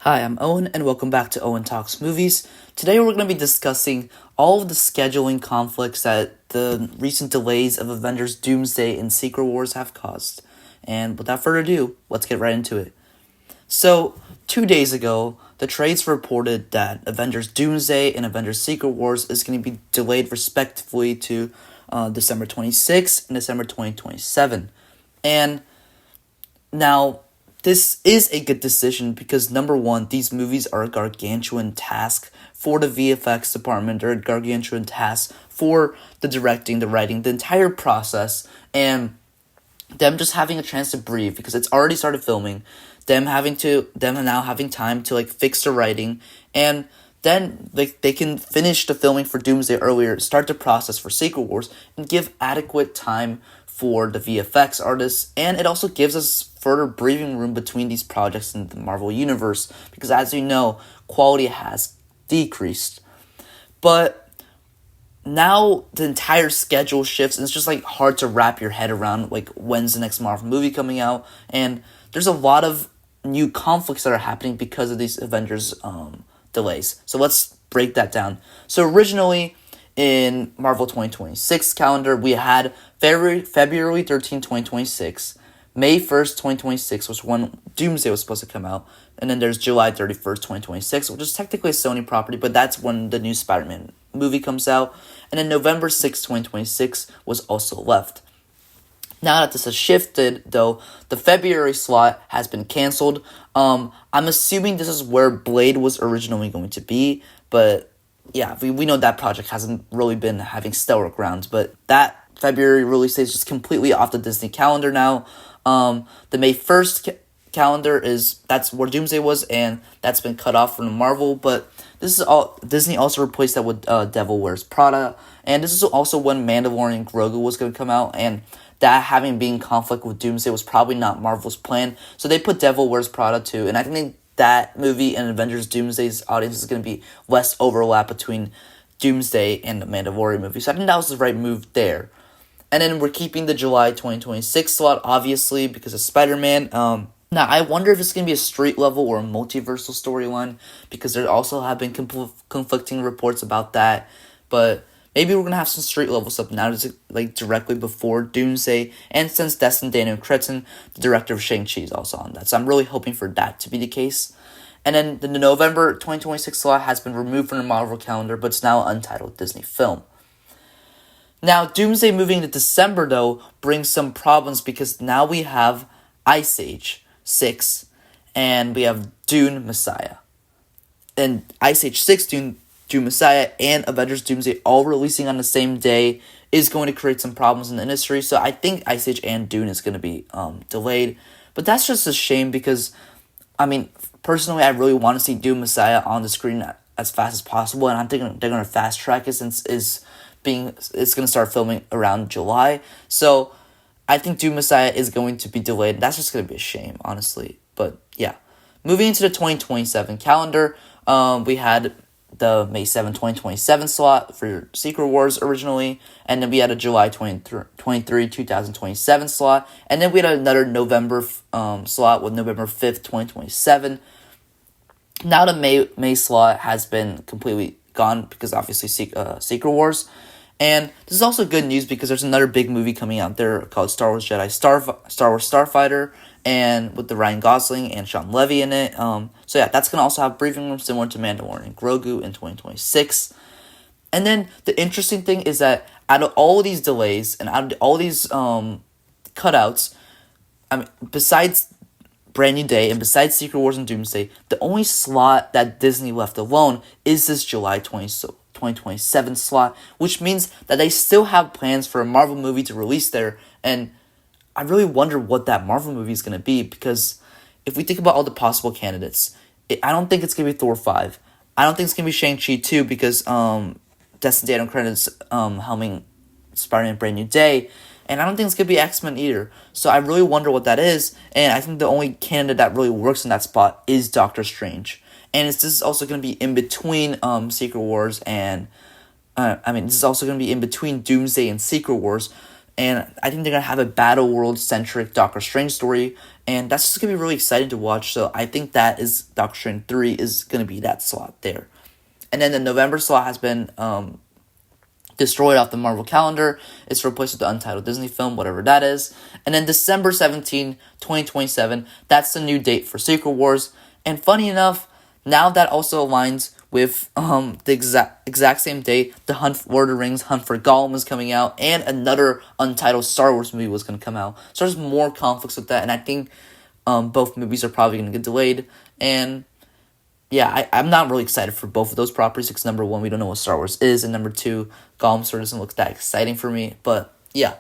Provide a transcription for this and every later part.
Hi, I'm Owen, and welcome back to Owen Talks Movies. Today we're going to be discussing all of the scheduling conflicts that the recent delays of Avengers Doomsday and Secret Wars have caused. And without further ado, let's get right into it. So, 2 days ago, the trades reported that Avengers Doomsday and Avengers Secret Wars is going to be delayed respectively to December 26th and December 2027. And now, this is a good decision because, number one, these movies are a gargantuan task for the VFX department. They're a gargantuan task for the directing, the writing, the entire process, and them just having a chance to breathe because it's already started filming. Them now having time to fix the writing, and then they can finish the filming for Doomsday earlier, start the process for Secret Wars, and give adequate time for the VFX artists, and it also gives us further breathing room between these projects in the Marvel Universe, because as you know, quality has decreased. But now the entire schedule shifts, and it's just hard to wrap your head around when's the next Marvel movie coming out, and there's a lot of new conflicts that are happening because of these Avengers delays. So let's break that down. So originally, in Marvel 2026 calendar, we had February 13, 2026, May 1st, 2026 was when Doomsday was supposed to come out, and then there's July 31st, 2026, which is technically a Sony property, but that's when the new Spider-Man movie comes out, and then November 6th, 2026 was also left. Now that this has shifted, though, the February slot has been canceled. I'm assuming this is where Blade was originally going to be, but yeah, we know that project hasn't really been having stellar grounds, but that February release date is just completely off the Disney calendar now. The May 1st calendar that's where Doomsday was, and that's been cut off from Marvel, but this is all Disney also replaced that with Devil Wears Prada, and this is also when Mandalorian Grogu was going to come out, and that having been in conflict with Doomsday was probably not Marvel's plan, so they put Devil Wears Prada too, and I think that movie and Avengers Doomsday's audience is going to be less overlap between Doomsday and the Mandalorian movie. So I think that was the right move there. And then we're keeping the July 2026 slot, obviously, because of Spider-Man. Now, I wonder if it's going to be a straight level or a multiversal storyline, because there also have been conflicting reports about that. But maybe we're going to have some straight level stuff now, directly before Doomsday. And since Destin Daniel Cretton, the director of Shang-Chi, is also on that. So I'm really hoping for that to be the case. And then the November 2026 slot has been removed from the Marvel calendar, but it's now an untitled Disney film. Now, Doomsday moving to December, though, brings some problems because now we have Ice Age 6, and we have Dune Messiah. And Ice Age 6, Dune Messiah, and Avengers Doomsday all releasing on the same day is going to create some problems in the industry. So I think Ice Age and Dune is going to be delayed. But that's just a shame because, personally, I really want to see Dune Messiah on the screen as fast as possible. And I'm thinking they're going to fast track it since it's going to start filming around July. So I think Dune Messiah is going to be delayed. That's just going to be a shame, honestly. But yeah. Moving into the 2027 calendar, we had the May 7, 2027 slot for Secret Wars originally, and then we had a July 23, 2027 slot, and then we had another November slot with November 5th, 2027. Now the May slot has been completely gone because obviously Secret Wars, and this is also good news because there's another big movie coming out there called Star Wars Starfighter, and with the Ryan Gosling and Sean Levy in it. So yeah, that's going to also have breathing room similar to Mandalorian Grogu in 2026. And then the interesting thing is that out of all of these delays and out of all these cutouts, besides Brand New Day and besides Secret Wars and Doomsday, the only slot that Disney left alone is this July 2027 slot, which means that they still have plans for a Marvel movie to release there, and I really wonder what that Marvel movie is going to be, because if we think about all the possible candidates, I don't think it's going to be Thor 5. I don't think it's going to be Shang-Chi 2 because Destin Daniel Cretton is helming Spider-Man Brand New Day, and I don't think it's going to be X-Men either. So I really wonder what that is, and I think the only candidate that really works in that spot is Doctor Strange. And this is also going to be in between Secret Wars and... this is also going to be in between Doomsday and Secret Wars, and I think they're going to have a Battle World-centric Doctor Strange story and that's just going to be really exciting to watch. So I think that is Doctor Strange 3 is going to be that slot there. And then the November slot has been destroyed off the Marvel calendar. It's replaced with the untitled Disney film, whatever that is. And then December 17, 2027, that's the new date for Secret Wars. And funny enough, now that also aligns with the exact same date the Lord of the Rings Hunt for Gollum is coming out, and another untitled Star Wars movie was going to come out. So there's more conflicts with that, and I think both movies are probably going to get delayed. And yeah, I'm not really excited for both of those properties because number one, we don't know what Star Wars is, and number two, Gollum sort of doesn't look that exciting for me. But yeah,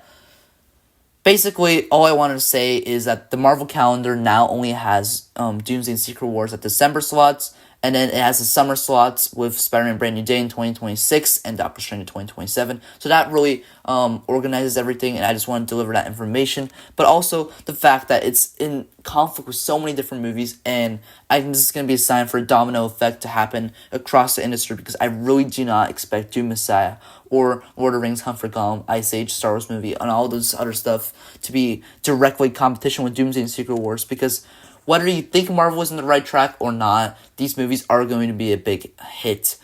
basically, all I wanted to say is that the Marvel calendar now only has Doomsday and Secret Wars at December slots, and then it has the summer slots with Spider-Man Brand New Day in 2026 and Doctor Strange in 2027. So that really organizes everything, and I just want to deliver that information. But also the fact that it's in conflict with so many different movies, and I think this is going to be a sign for a domino effect to happen across the industry, because I really do not expect Doom Messiah or Lord of the Rings Hunt for Gollum, Ice Age, Star Wars movie, and all those other stuff to be directly competition with Doomsday and Secret Wars, because whether you think Marvel is on the right track or not, these movies are going to be a big hit.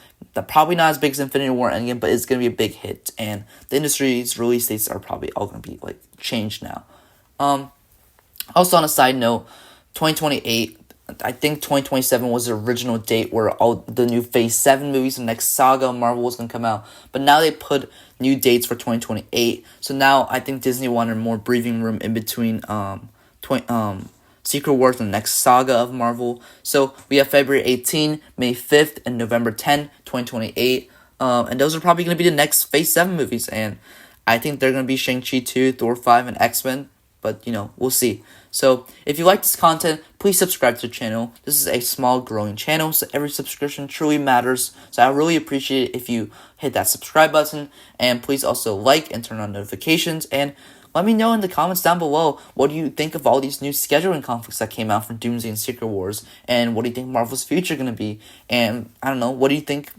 Probably not as big as Infinity War Endgame, but it's going to be a big hit. And the industry's release dates are probably all going to be changed now. Also on a side note, 2028, I think 2027 was the original date where all the new Phase 7 movies, the next saga of Marvel was going to come out. But now they put new dates for 2028. So now I think Disney wanted more breathing room in between Secret Wars and the next saga of Marvel. So we have February 18, May 5th, and November 10, 2028. And those are probably going to be the next Phase 7 movies. And I think they're going to be Shang-Chi 2, Thor 5, and X-Men. But, we'll see. So if you like this content, please subscribe to the channel. This is a small growing channel, so every subscription truly matters. So I really appreciate it if you hit that subscribe button. And please also like and turn on notifications. And let me know in the comments down below, what do you think of all these new scheduling conflicts that came out from Doomsday and Secret Wars? And what do you think Marvel's future going to be? And I don't know, what do you think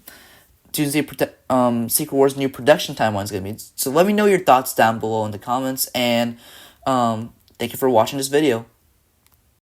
Secret Wars' new production timeline is going to be? So let me know your thoughts down below in the comments. And thank you for watching this video.